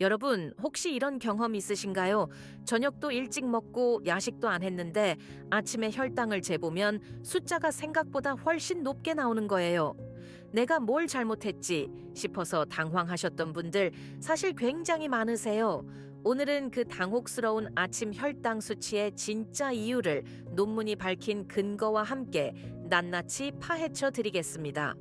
여러분, 혹시 이런 경험 있으신가요? 저녁도 일찍 먹고 야식도 안 했는데 아침에 혈당을 재보면 숫자가 생각보다 훨씬 높게 나오는 거예요. 내가 뭘 잘못했지 싶어서 당황하셨던 분들 사실 굉장히 많으세요. 오늘은 그 당혹스러운 아침 혈당 수치의 진짜 이유를 논문이 밝힌 근거와 함께 낱낱이 파헤쳐 드리겠습니다.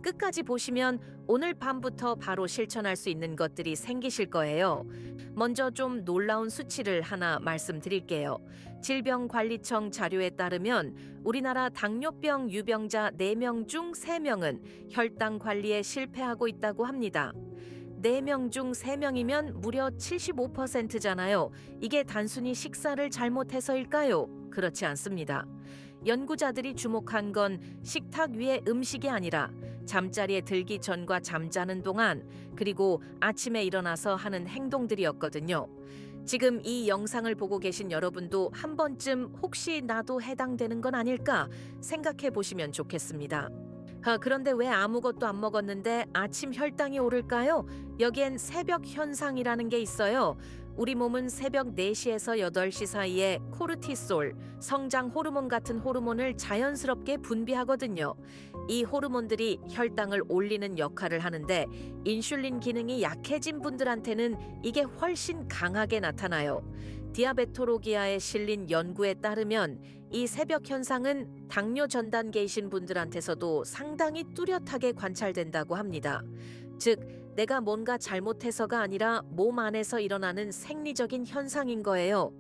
끝까지 보시면 오늘 밤부터 바로 실천할 수 있는 것들이 생기실 거예요. 먼저 좀 놀라운 수치를 하나 말씀드릴게요. 질병관리청 자료에 따르면 우리나라 당뇨병 유병자 4명 중 3명은 혈당 관리에 실패하고 있다고 합니다. 4명 중 3명이면 무려 75%잖아요. 이게 단순히 식사를 잘못해서일까요? 그렇지 않습니다. 연구자들이 주목한 건 식탁 위의 음식이 아니라 잠자리에 들기 전과 잠자는 동안 그리고 아침에 일어나서 하는 행동들이었거든요. 지금 이 영상을 보고 계신 여러분도 한 번쯤 혹시 나도 해당되는 건 아닐까 생각해 보시면 좋겠습니다. 그런데 왜 아무것도 안 먹었는데 아침 혈당이 오를까요? 여기엔 새벽 현상이라는 게 있어요. 우리 몸은 새벽 4시에서 8시 사이에 코르티솔, 성장 호르몬 같은 호르몬을 자연스럽게 분비하거든요. 이 호르몬들이 혈당을 올리는 역할을 하는데 인슐린 기능이 약해진 분들한테는 이게 훨씬 강하게 나타나요. 디아베토로기아에 실린 연구에 따르면 이 새벽 현상은 당뇨 전 단계이신 분들한테서도 상당히 뚜렷하게 관찰된다고 합니다. 즉, 내가 뭔가 잘못해서가 아니라 몸 안에서 일어나는 생리적인 현상인 거예요.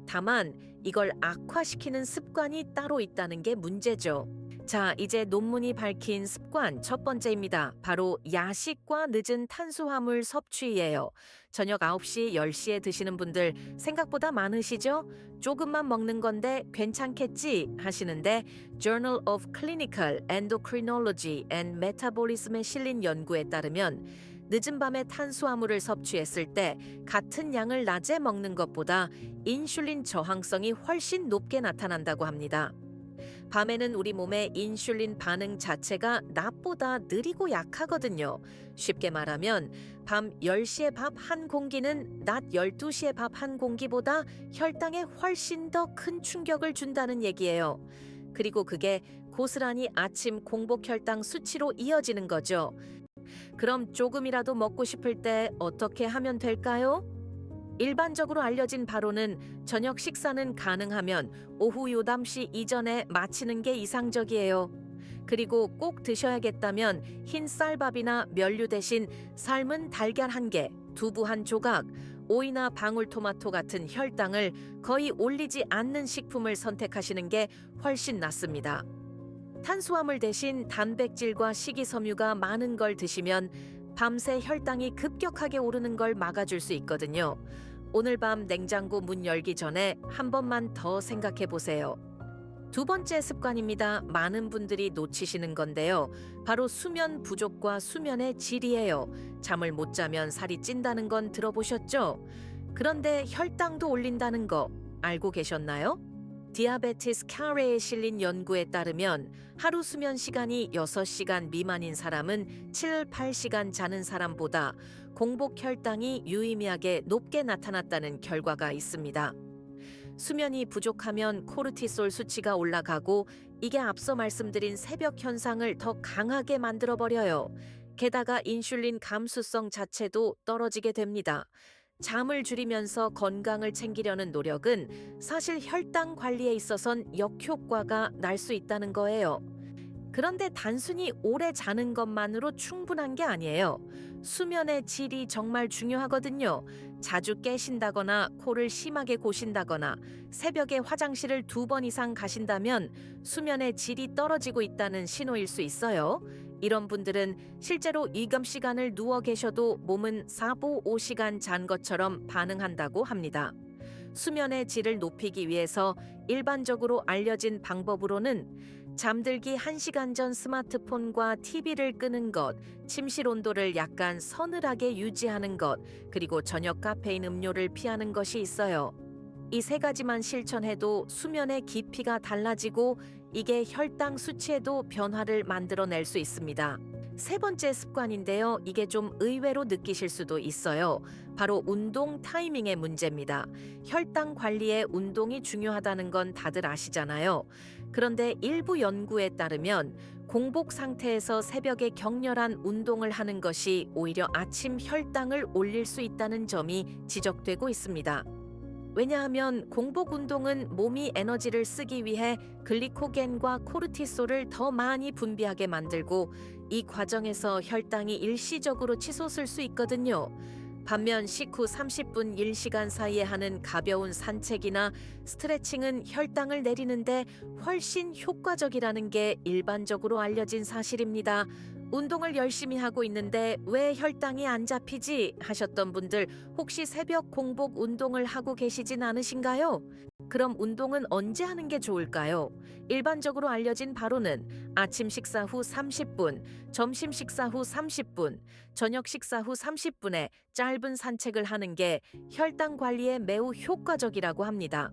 다만 이걸 악화시키는 습관이 따로 있다는 게 문제죠. 자, 이제 논문이 밝힌 습관 첫 번째입니다. 바로 야식과 늦은 탄수화물 섭취예요. 저녁 9시, 10시에 드시는 분들 생각보다 많으시죠? 조금만 먹는 건데 괜찮겠지 하시는데 Journal of Clinical Endocrinology and Metabolism에 실린 연구에 따르면 늦은 밤에 탄수화물을 섭취했을 때 같은 양을 낮에 먹는 것보다 인슐린 저항성이 훨씬 높게 나타난다고 합니다. 밤에는 우리 몸의 인슐린 반응 자체가 낮보다 느리고 약하거든요. 쉽게 말하면 밤 10시에 밥 한 공기는 낮 12시에 밥 한 공기보다 혈당에 훨씬 더 큰 충격을 준다는 얘기예요. 그리고 그게 고스란히 아침 공복 혈당 수치로 이어지는 거죠. 그럼 조금이라도 먹고 싶을 때 어떻게 하면 될까요? 일반적으로 알려진 바로는 저녁 식사는 가능하면 오후 요담시 이전에 마치는 게 이상적이에요. 그리고 꼭 드셔야겠다면 흰 쌀밥이나 면류 대신 삶은 달걀 1개, 두부 1조각, 오이나 방울토마토 같은 혈당을 거의 올리지 않는 식품을 선택하시는 게 훨씬 낫습니다. 탄수화물 대신 단백질과 식이섬유가 많은 걸 드시면 밤새 혈당이 급격하게 오르는 걸 막아줄 수 있거든요. 오늘 밤 냉장고 문 열기 전에 한 번만 더 생각해 보세요. 두 번째 습관입니다. 많은 분들이 놓치시는 건데요. 바로 수면 부족과 수면의 질이에요. 잠을 못 자면 살이 찐다는 건 들어보셨죠? 그런데 혈당도 올린다는 거 알고 계셨나요? 디아베티스 카레에 실린 연구에 따르면 하루 수면 시간이 6시간 미만인 사람은 7, 8시간 자는 사람보다 공복 혈당이 유의미하게 높게 나타났다는 결과가 있습니다. 수면이 부족하면 코르티솔 수치가 올라가고 이게 앞서 말씀드린 새벽 현상을 더 강하게 만들어버려요. 게다가 인슐린 감수성 자체도 떨어지게 됩니다. 잠을 줄이면서 건강을 챙기려는 노력은 사실 혈당 관리에 있어선 역효과가 날 수 있다는 거예요. 그런데 단순히 오래 자는 것만으로 충분한 게 아니에요. 수면의 질이 정말 중요하거든요. 자주 깨신다거나 코를 심하게 고신다거나 새벽에 화장실을 2번 이상 가신다면 수면의 질이 떨어지고 있다는 신호일 수 있어요. 이런 분들은 실제로 이금 시간을 누워 계셔도 몸은 4보 5시간 잔 것처럼 반응한다고 합니다. 수면의 질을 높이기 위해서 일반적으로 알려진 방법으로는 잠들기 1시간 전 스마트폰과 TV를 끄는 것, 침실 온도를 약간 서늘하게 유지하는 것, 그리고 저녁 카페인 음료를 피하는 것이 있어요. 이 3가지만 실천해도 수면의 깊이가 달라지고 이게 혈당 수치에도 변화를 만들어낼 수 있습니다. 세 번째 습관인데요. 이게 좀 의외로 느끼실 수도 있어요. 바로 운동 타이밍의 문제입니다. 혈당 관리에 운동이 중요하다는 건 다들 아시잖아요. 그런데 일부 연구에 따르면 공복 상태에서 새벽에 격렬한 운동을 하는 것이 오히려 아침 혈당을 올릴 수 있다는 점이 지적되고 있습니다. 왜냐하면 공복 운동은 몸이 에너지를 쓰기 위해 글리코겐과 코르티솔을 더 많이 분비하게 만들고 이 과정에서 혈당이 일시적으로 치솟을 수 있거든요. 반면 식후 30분 1시간 사이에 하는 가벼운 산책이나 스트레칭은 혈당을 내리는데 훨씬 효과적이라는 게 일반적으로 알려진 사실입니다. 운동을 열심히 하고 있는데 왜 혈당이 안 잡히지? 하셨던 분들 혹시 새벽 공복 운동을 하고 계시진 않으신가요? 그럼 운동은 언제 하는 게 좋을까요? 일반적으로 알려진 바로는 아침 식사 후 30분, 점심 식사 후 30분, 저녁 식사 후 30분에 짧은 산책을 하는 게 혈당 관리에 매우 효과적이라고 합니다.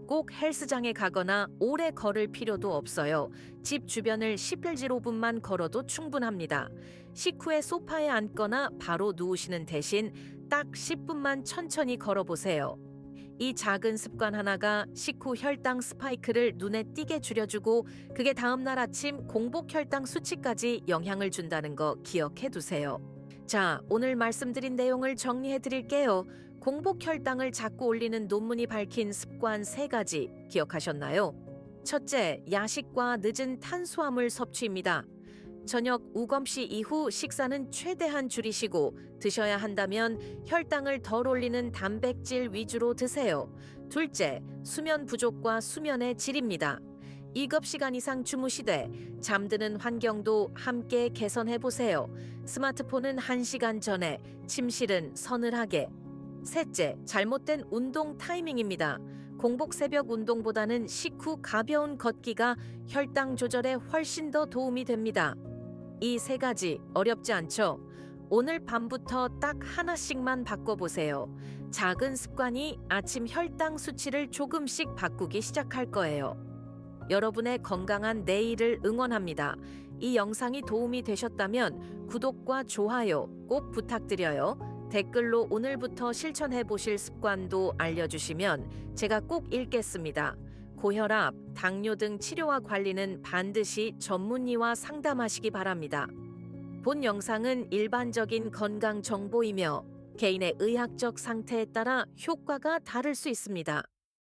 꼭 헬스장에 가거나 오래 걸을 필요도 없어요. 집 주변을 10일지 5분만 걸어도 충분합니다. 식후에 소파에 앉거나 바로 누우시는 대신 딱 10분만 천천히 걸어보세요. 이 작은 습관 하나가 식후 혈당 스파이크를 눈에 띄게 줄여주고 그게 다음날 아침 공복 혈당 수치까지 영향을 준다는 거 기억해 두세요. 자, 오늘 말씀드린 내용을 정리해 드릴게요. 공복 혈당을 자꾸 올리는 논문이 밝힌 습관 3가지 기억하셨나요? 첫째, 야식과 늦은 탄수화물 섭취입니다. 저녁 우검시 이후 식사는 최대한 줄이시고 드셔야 한다면 혈당을 덜 올리는 단백질 위주로 드세요. 둘째, 수면 부족과 수면의 질입니다. 2급시간 이상 주무시되 잠드는 환경도 함께 개선해 보세요. 스마트폰은 1시간 전에, 침실은 서늘하게. 셋째, 잘못된 운동 타이밍입니다. 공복 새벽 운동보다는 식후 가벼운 걷기가 혈당 조절에 훨씬 더 도움이 됩니다. 이 3가지 어렵지 않죠? 오늘 밤부터 딱 하나씩만 바꿔보세요. 작은 습관이 아침 혈당 수치를 조금씩 바꾸기 시작할 거예요. 여러분의 건강한 내일을 응원합니다. 이 영상이 도움이 되셨다면 구독과 좋아요 꼭 부탁드려요. 댓글로 오늘부터 실천해 보실 습관도 알려주시면 제가 꼭 읽겠습니다. 고혈압, 당뇨 등 치료와 관리는 반드시 전문의와 상담하시기 바랍니다. 본 영상은 일반적인 건강 정보이며 개인의 의학적 상태에 따라 효과가 다를 수 있습니다.